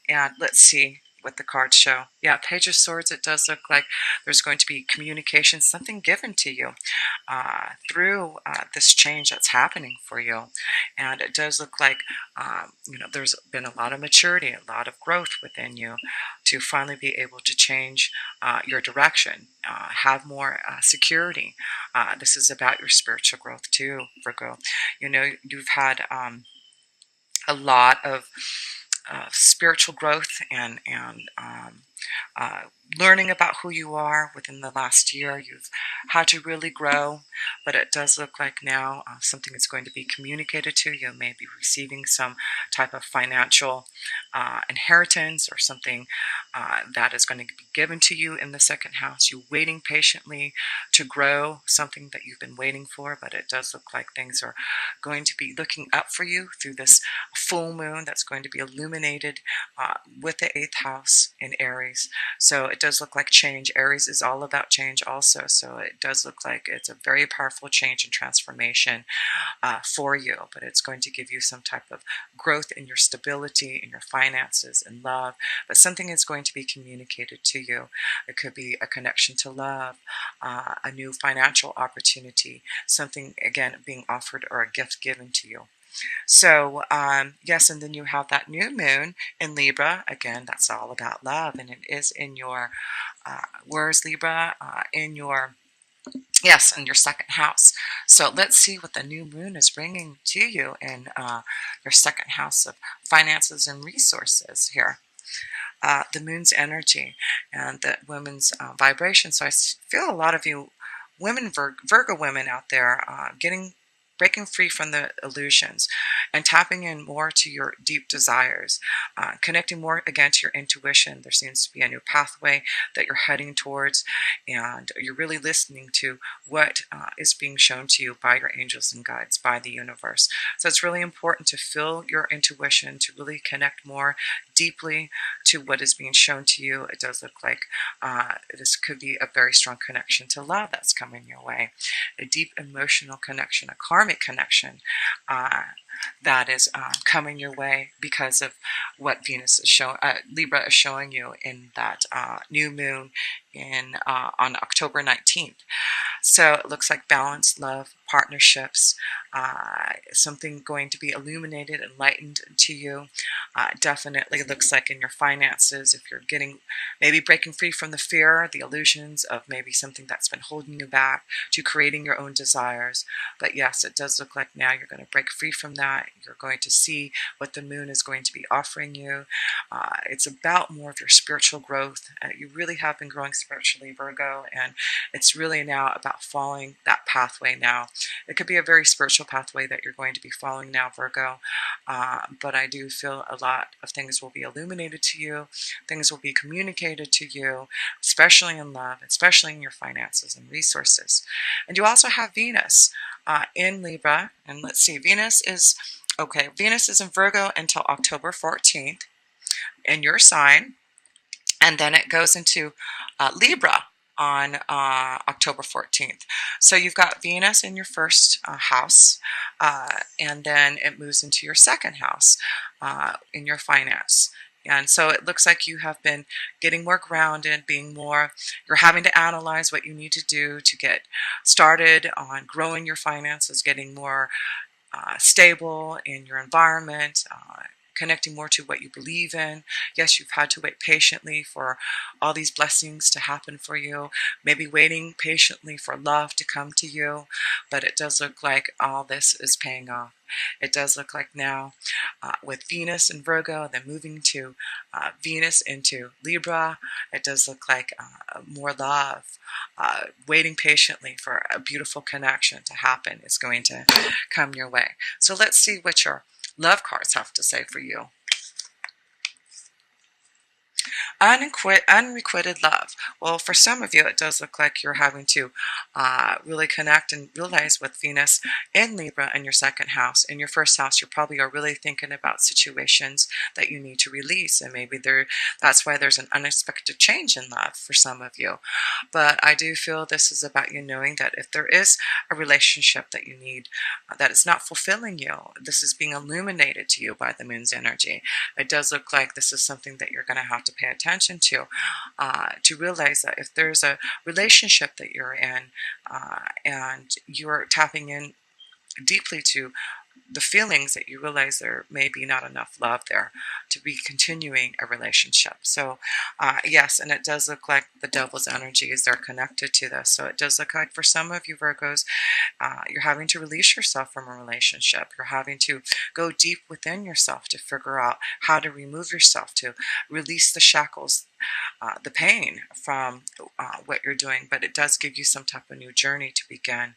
And let's see what the cards show. Yeah, Page of Swords, it does look like there's going to be communication, something given to you through this change that's happening for you. And it does look like, there's been a lot of maturity, a lot of growth within you to finally be able to change your direction, have more security. This is about your spiritual growth too, Virgo. You've had a lot of spiritual growth and uh, learning about who you are within the last year. You've had to really grow, but it does look like now something is going to be communicated to you. Maybe receiving some type of financial inheritance or something that is going to be given to you in the second house. You're waiting patiently to grow something that you've been waiting for, but it does look like things are going to be looking up for you through this full moon that's going to be illuminated with the 8th house in Aries. So it does look like change. Aries is all about change also. So it does look like it's a very powerful change and transformation for you, but it's going to give you some type of growth in your stability, in your finances, and love. But something is going to be communicated to you. It could be a connection to love, a new financial opportunity, something, again, being offered or a gift given to you. So, yes, and then you have that new moon in Libra. Again, that's all about love, and it is in your, where's Libra? Yes, in your second house. So let's see what the new moon is bringing to you in your second house of finances and resources here. The moon's energy and the women's vibration. So I feel a lot of you women, Virgo women out there, breaking free from the illusions and tapping in more to your deep desires, connecting more again to your intuition. There seems to be a new pathway that you're heading towards, and you're really listening to what is being shown to you by your angels and guides, by the universe. So it's really important to feel your intuition, to really connect more deeply to what is being shown to you. It does look like this could be a very strong connection to love that's coming your way, a deep emotional connection, a karmic connection that is coming your way because of what Venus is showing, Libra is showing you in that new moon on October 19th. So it looks like balance, love, partnerships, something going to be illuminated, enlightened to you. Definitely looks like in your finances, if you're maybe breaking free from the fear, the illusions of maybe something that's been holding you back, to creating your own desires. But yes, it does look like now you're going to break free from that. You're going to see what the moon is going to be offering you. It's about more of your spiritual growth. You really have been growing spiritually, Virgo, and it's really now about following that pathway now. It could be a very spiritual pathway that you're going to be following now, Virgo, but I do feel a lot of things will be illuminated to you, things will be communicated to you, especially in love, especially in your finances and resources. And you also have Venus in Libra, and let's see, Venus is in Virgo until October 14th in your sign, and then it goes into Libra on October 14th. So you've got Venus in your first house, and then it moves into your second house in your finance. And so it looks like you have been getting more grounded, you're having to analyze what you need to do to get started on growing your finances, getting more stable in your environment, connecting more to what you believe in. Yes, you've had to wait patiently for all these blessings to happen for you, maybe waiting patiently for love to come to you, but it does look like all this is paying off. It does look like now with Venus in Virgo, then moving to Venus into Libra, it does look like more love, waiting patiently for a beautiful connection to happen is going to come your way. So let's see what your love cards have to say for you. Unrequited love. Well, for some of you, it does look like you're having to really connect and realize with Venus in Libra in your second house. In your first house, you probably are really thinking about situations that you need to release, and maybe that's why there's an unexpected change in love for some of you. But I do feel this is about you knowing that if there is a relationship that you need that is not fulfilling you, this is being illuminated to you by the moon's energy. It does look like this is something that you're going to have to pay attention to realize that if there's a relationship that you're in and you're tapping in deeply to the feelings that you realize there may be not enough love there to be continuing a relationship. So yes, and it does look like the devil's energies are connected to this. So it does look like for some of you Virgos, you're having to release yourself from a relationship. You're having to go deep within yourself to figure out how to remove yourself, to release the shackles, the pain from what you're doing. But it does give you some type of new journey to begin,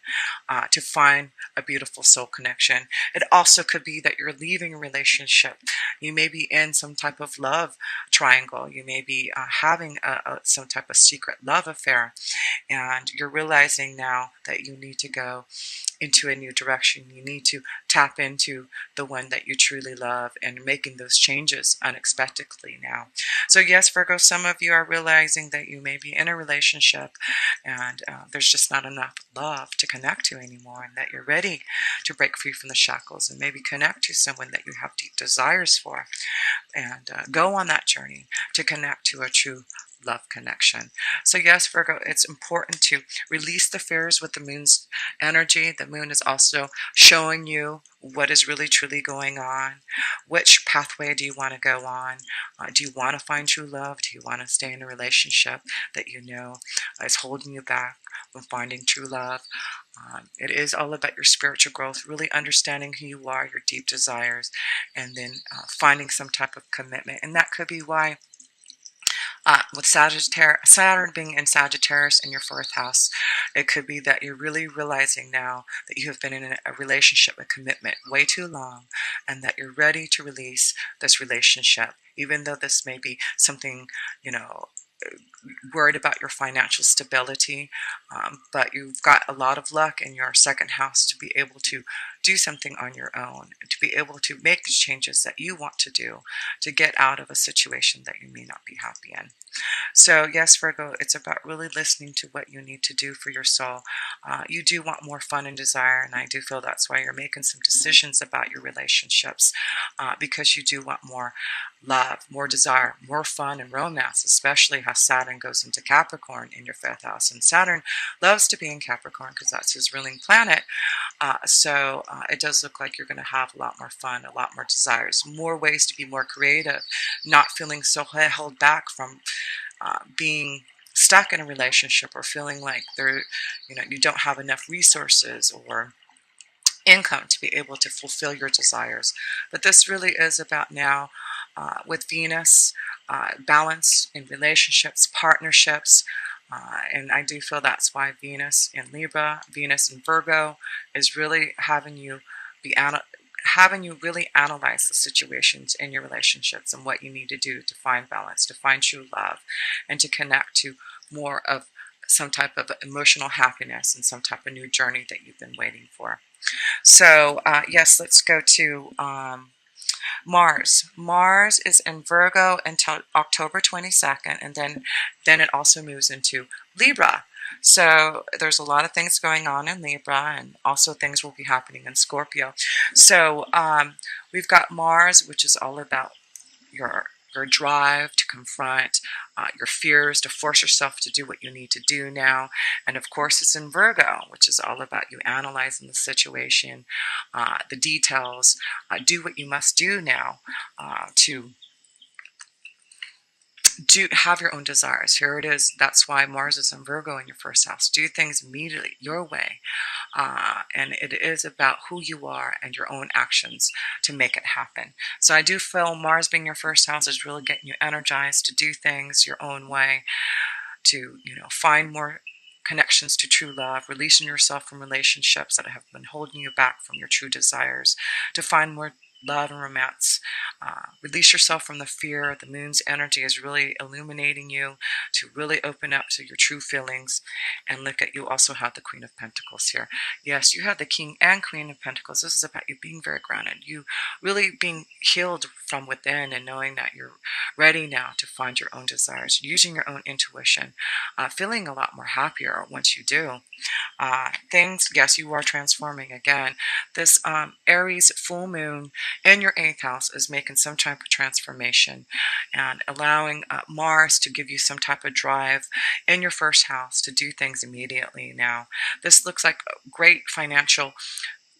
to find a beautiful soul connection. It also could be that you're leaving a relationship. You may be in some type of love triangle. You may be having some type of secret love affair, and you're realizing now that you need to go into a new direction. You need to tap into the one that you truly love and making those changes unexpectedly now. So yes, Virgo, some of you are realizing that you may be in a relationship and there's just not enough love to connect to anymore, and that you're ready to break free from the shackles and maybe connect to someone that you have deep desires for, and go on that journey to connect to a true love connection. So yes, Virgo, it's important to release the fears with the moon's energy. The moon is also showing you what is really truly going on. Which pathway do you want to go on? Do you want to find true love? Do you want to stay in a relationship that you know is holding you back from finding true love? It is all about your spiritual growth, really understanding who you are, your deep desires, and then finding some type of commitment. And that could be why with Saturn being in Sagittarius in your fourth house, it could be that you're really realizing now that you have been in a relationship, a commitment way too long, and that you're ready to release this relationship, even though this may be something, you know, worried about your financial stability, but you've got a lot of luck in your second house to be able to do something on your own, to be able to make the changes that you want to do to get out of a situation that you may not be happy in. So yes, Virgo, it's about really listening to what you need to do for your soul. You do want more fun and desire, and I do feel that's why you're making some decisions about your relationships, because you do want more love, more desire, more fun and romance, especially how Saturn goes into Capricorn in your fifth house. And Saturn loves to be in Capricorn because that's his ruling planet. So it does look like you're going to have a lot more fun, a lot more desires, more ways to be more creative, not feeling so held back from being stuck in a relationship or feeling like you don't have enough resources or income to be able to fulfill your desires. But this really is about now with Venus, balance in relationships, partnerships, and I do feel that's why Venus in Libra, Venus in Virgo is really having you really analyze the situations in your relationships and what you need to do to find balance, to find true love, and to connect to more of some type of emotional happiness and some type of new journey that you've been waiting for. So yes, let's go to Mars. Mars is in Virgo until October 22nd, and then it also moves into Libra. So there's a lot of things going on in Libra, and also things will be happening in Scorpio. So we've got Mars, which is all about your drive to confront your fears, to force yourself to do what you need to do now. And of course, it's in Virgo, which is all about you analyzing the situation, the details, do what you must do now to have your own desires. Here it is. That's why Mars is in Virgo in your first house. Do things immediately your way. And it is about who you are and your own actions to make it happen. So I do feel Mars being your first house is really getting you energized to do things your own way, to find more connections to true love, releasing yourself from relationships that have been holding you back from your true desires, to find more love and romance. Release yourself from the fear. The moon's energy is really illuminating you to really open up to your true feelings. And look at, you also have the Queen of Pentacles here. Yes, you have the King and Queen of Pentacles. This is about you being very grounded, you really being healed from within and knowing that you're ready now to find your own desires, using your own intuition, feeling a lot more happier once you do. Things, yes, you are transforming again. This Aries full moon in your 8th house is making some type of transformation and allowing Mars to give you some type of drive in your 1st house to do things immediately now. This looks like great financial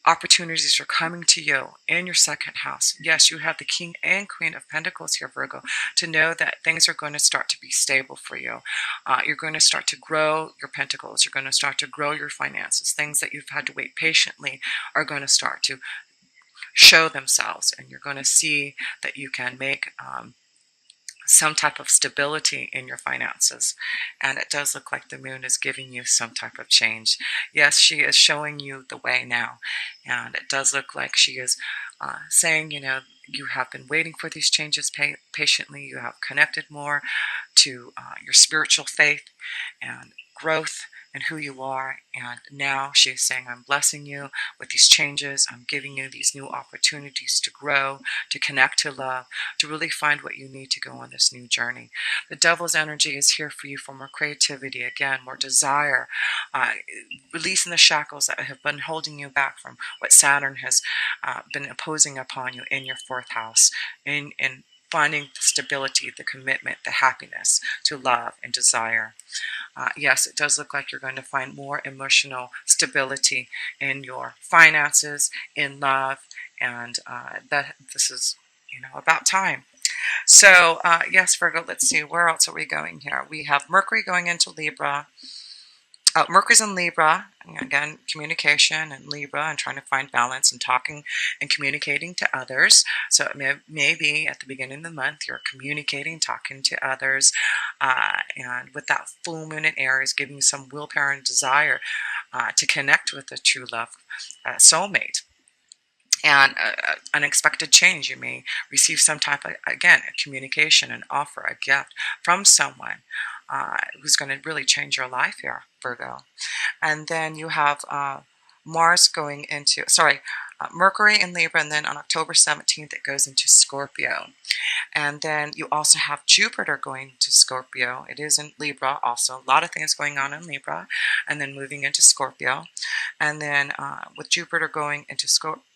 opportunities are coming to you in your 2nd house. Yes, you have the King and Queen of Pentacles here, Virgo, to know that things are going to start to be stable for you. You're going to start to grow your pentacles. You're going to start to grow your finances. Things that you've had to wait patiently are going to start to show themselves, and you're going to see that you can make some type of stability in your finances. And it does look like the moon is giving you some type of change. Yes, she is showing you the way now. And it does look like she is saying, you have been waiting for these changes patiently. You have connected more to your spiritual faith and growth and who you are. And now she's saying, I'm blessing you with these changes. I'm giving you these new opportunities to grow, to connect to love, to really find what you need to go on this new journey. The Devil's energy is here for you for more creativity, again, more desire, releasing the shackles that have been holding you back from what Saturn has been imposing upon you in your 4th house, in finding the stability, the commitment, the happiness to love and desire. Yes, it does look like you're going to find more emotional stability in your finances, in love, and that this is, about time. So, yes, Virgo, let's see, where else are we going here? We have Mercury going into Libra. Mercury's in Libra, again, communication and Libra and trying to find balance and talking and communicating to others. So it may be at the beginning of the month you're communicating, talking to others, and with that full moon in Aries giving you some willpower and desire to connect with a true love soulmate. And unexpected change. You may receive some type of, again, a communication, an offer, a gift from someone who's going to really change your life here, Virgo. And then you have Mars going into, Mercury in Libra, and then on October 17th it goes into Scorpio. And then you also have Jupiter going to Scorpio. It is in Libra also. A lot of things going on in Libra, and then moving into Scorpio. And then with Jupiter going into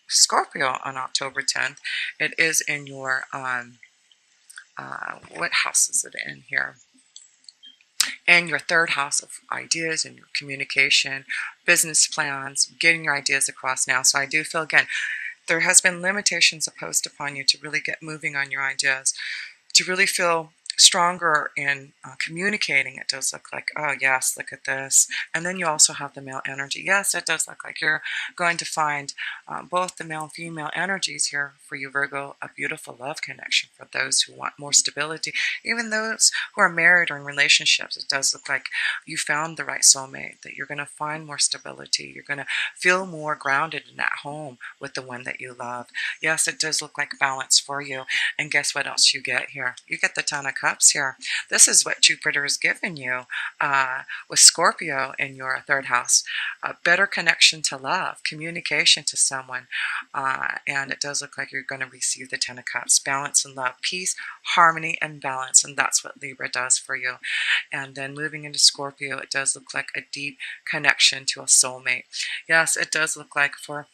Scorpio on October 10th, it is in your, what house is it in here? And your 3rd house of ideas and your communication, business plans, getting your ideas across now. So I do feel, again, there has been limitations imposed upon you to really get moving on your ideas, to really feel stronger in communicating. It does look like, oh yes, look at this. And then you also have the male energy. Yes, it does look like you're going to find both the male and female energies here for you, Virgo, a beautiful love connection for those who want more stability. Even those who are married or in relationships, it does look like you found the right soulmate, that you're going to find more stability. You're going to feel more grounded and at home with the one that you love. Yes, it does look like balance for you. And guess what else you get here? You get the Ten of Cups here. This is what Jupiter has given you with Scorpio in your 3rd house. A better connection to love, communication to someone. And it does look like you're going to receive the Ten of Cups. Balance and love, peace, harmony, and balance. And that's what Libra does for you. And then moving into Scorpio, it does look like a deep connection to a soulmate. Yes, it does look like for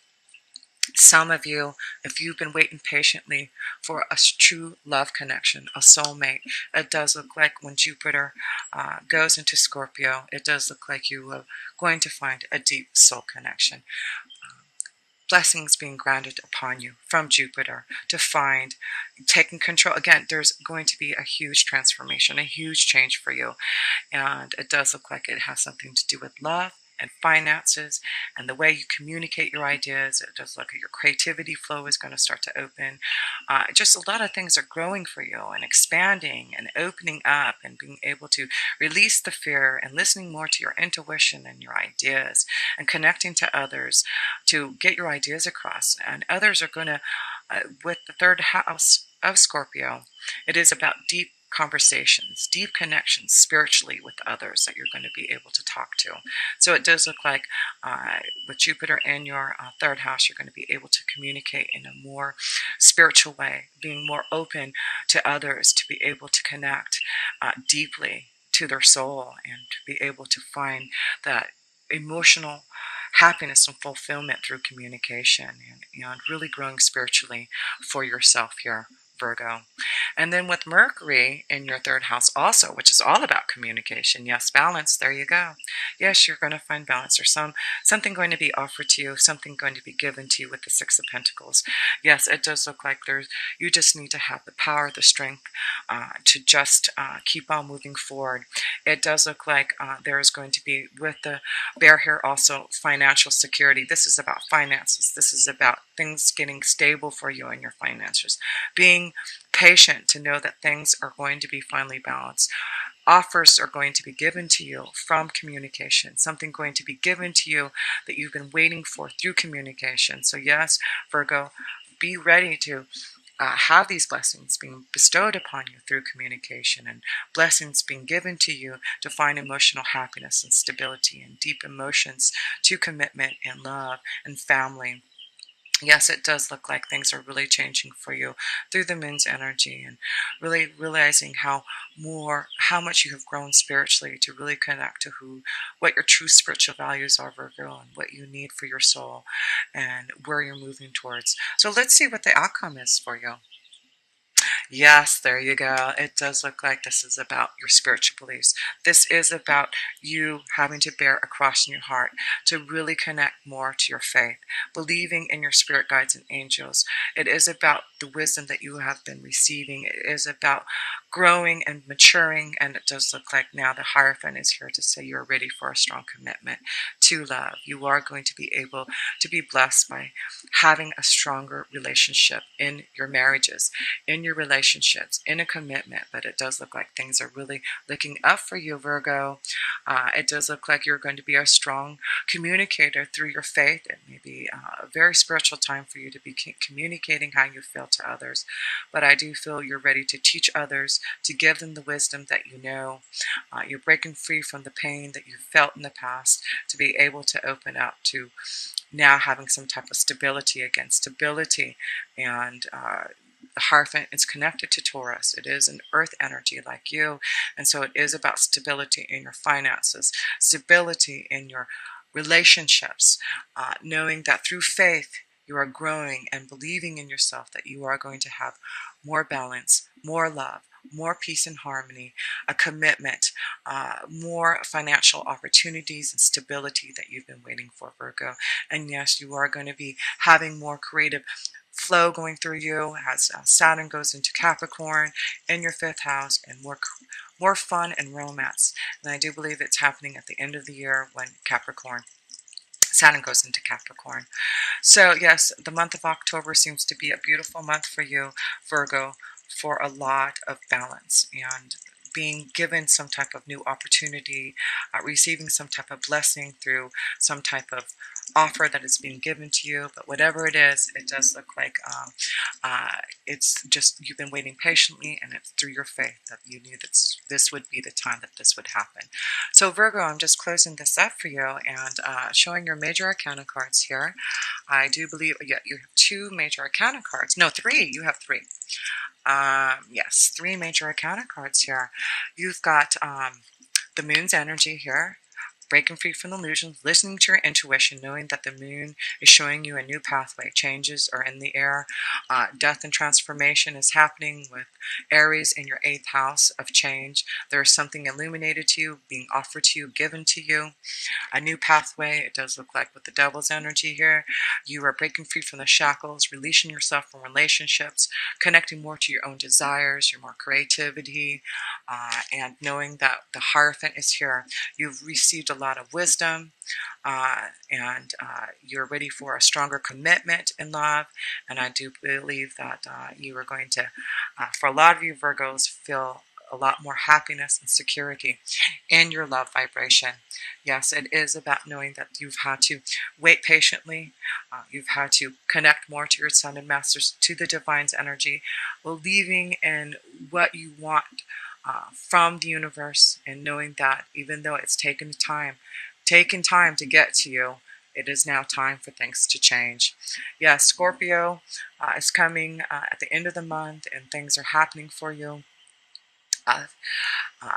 some of you, if you've been waiting patiently for a true love connection, a soulmate, it does look like when Jupiter goes into Scorpio, it does look like you are going to find a deep soul connection. Blessings being granted upon you from Jupiter to find, taking control. Again, there's going to be a huge transformation, a huge change for you. And it does look like it has something to do with love and finances and the way you communicate your ideas. It does look like your creativity flow is going to start to open. Just a lot of things are growing for you and expanding and opening up and being able to release the fear and listening more to your intuition and your ideas and connecting to others to get your ideas across. And others are going to With the third house of Scorpio, it is about deep conversations, deep connections spiritually with others that you're going to be able to talk to. So it does look like with Jupiter in your third house, you're going to be able to communicate in a more spiritual way, being more open to others, to be able to connect deeply to their soul and to be able to find that emotional happiness and fulfillment through communication and really growing spiritually for yourself here, Virgo. And then with Mercury in your third house also, which is all about communication. Yes, balance. There you go. Yes, you're going to find balance. There's something going to be offered to you, something going to be given to you with the Six of Pentacles. Yes, it does look like you just need to have the power, the strength to just keep on moving forward. It does look like there is going to be, with the bear here, also financial security. This is about finances. This is about things getting stable for you in your finances. Being patient to know that things are going to be finally balanced. Offers are going to be given to you from communication, something going to be given to you that you've been waiting for through communication. So yes, Virgo, be ready to have these blessings being bestowed upon you through communication and blessings being given to you to find emotional happiness and stability and deep emotions to commitment and love and family. Yes, it does look like things are really changing for you through the moon's energy and really realizing how much you have grown spiritually to really connect to what your true spiritual values are, Virgo, and what you need for your soul and where you're moving towards. So let's see what the outcome is for you. Yes, there you go. It does look like this is about your spiritual beliefs. This is about you having to bear a cross in your heart to really connect more to your faith, believing in your spirit guides and angels. It is about the wisdom that you have been receiving. It is about growing and maturing. And it does look like now the Hierophant is here to say you're ready for a strong commitment to love. You are going to be able to be blessed by having a stronger relationship in your marriages, in your relationships, in a commitment. But it does look like things are really looking up for you, Virgo. It does look like you're going to be a strong communicator through your faith. It may be a very spiritual time for you to be communicating how you feel to others. But I do feel you're ready to teach others, to give them the wisdom that you know. You're breaking free from the pain that you felt in the past to be able to open up to now having some type of stability again. Stability and the Hierophant is connected to Taurus. It is an earth energy like you. And so it is about stability in your finances, stability in your relationships, knowing that through faith you are growing and believing in yourself that you are going to have more balance, more love, more peace and harmony, a commitment, more financial opportunities and stability that you've been waiting for, Virgo. And yes, you are going to be having more creative flow going through you as Saturn goes into Capricorn in your fifth house, and more fun and romance. And I do believe it's happening at the end of the year when Saturn goes into Capricorn. So yes, the month of October seems to be a beautiful month for you, Virgo, for a lot of balance and being given some type of new opportunity, receiving some type of blessing through some type of offer that is being given to you. But whatever it is, it does look like it's just you've been waiting patiently, and it's through your faith that you knew that this would be the time that this would happen. So Virgo, I'm just closing this up for you and showing your major arcana cards here. I do believe, yeah, you have two major arcana cards. No, three. You have three. Yes, three major arcana cards here. You've got the moon's energy here, breaking free from illusions, listening to your intuition, knowing that the moon is showing you a new pathway. Changes are in the air. Death and transformation is happening with Aries in your eighth house of change. There is something illuminated to you, being offered to you, given to you. A new pathway. It does look like with the devil's energy here, you are breaking free from the shackles, releasing yourself from relationships, connecting more to your own desires, your more creativity, and knowing that the Hierophant is here. You've received a lot of wisdom, and you're ready for a stronger commitment in love. And I do believe that you are going to, for a lot of you Virgos, feel a lot more happiness and security in your love vibration. Yes, it is about knowing that you've had to wait patiently. You've had to connect more to your sun and masters, to the divine's energy, believing in what you want from the universe, and knowing that even though it's taken time to get to you, it is now time for things to change. Yes, Scorpio is coming at the end of the month, and things are happening for you. Uh,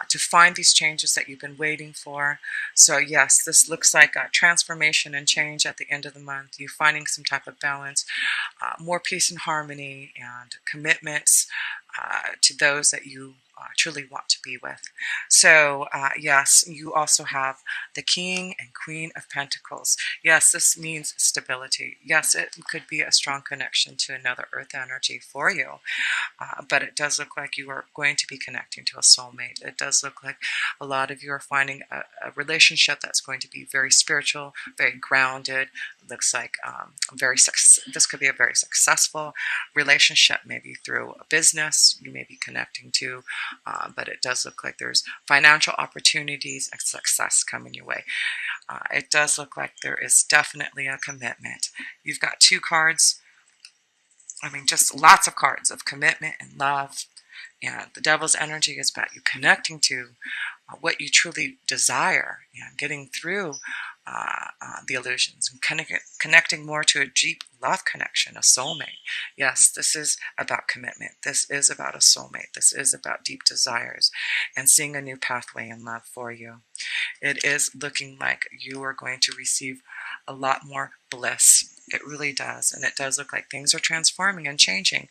to find these changes that you've been waiting for. So yes, this looks like a transformation and change at the end of the month. You finding some type of balance, more peace and harmony, and commitments to those that you truly want to be with. So yes, you also have the King and Queen of Pentacles. Yes, this means stability. Yes, it could be a strong connection to another earth energy for you. But it does look like you are going to be connecting to a soulmate. It does look like a lot of you are finding a relationship that's going to be very spiritual, very grounded. It looks like this could be a very successful relationship, maybe through a business you may be connecting to. But it does look like there's financial opportunities and success coming your way. It does look like there is definitely a commitment. You've got two cards. I mean, just lots of cards of commitment and love. And the devil's energy is about you connecting to what you truly desire and getting through the illusions and connecting more to a deep love connection, a soulmate. Yes, this is about commitment. This is about a soulmate. This is about deep desires and seeing a new pathway in love for you. It is looking like you are going to receive a lot more bliss. It really does. And it does look like things are transforming and changing.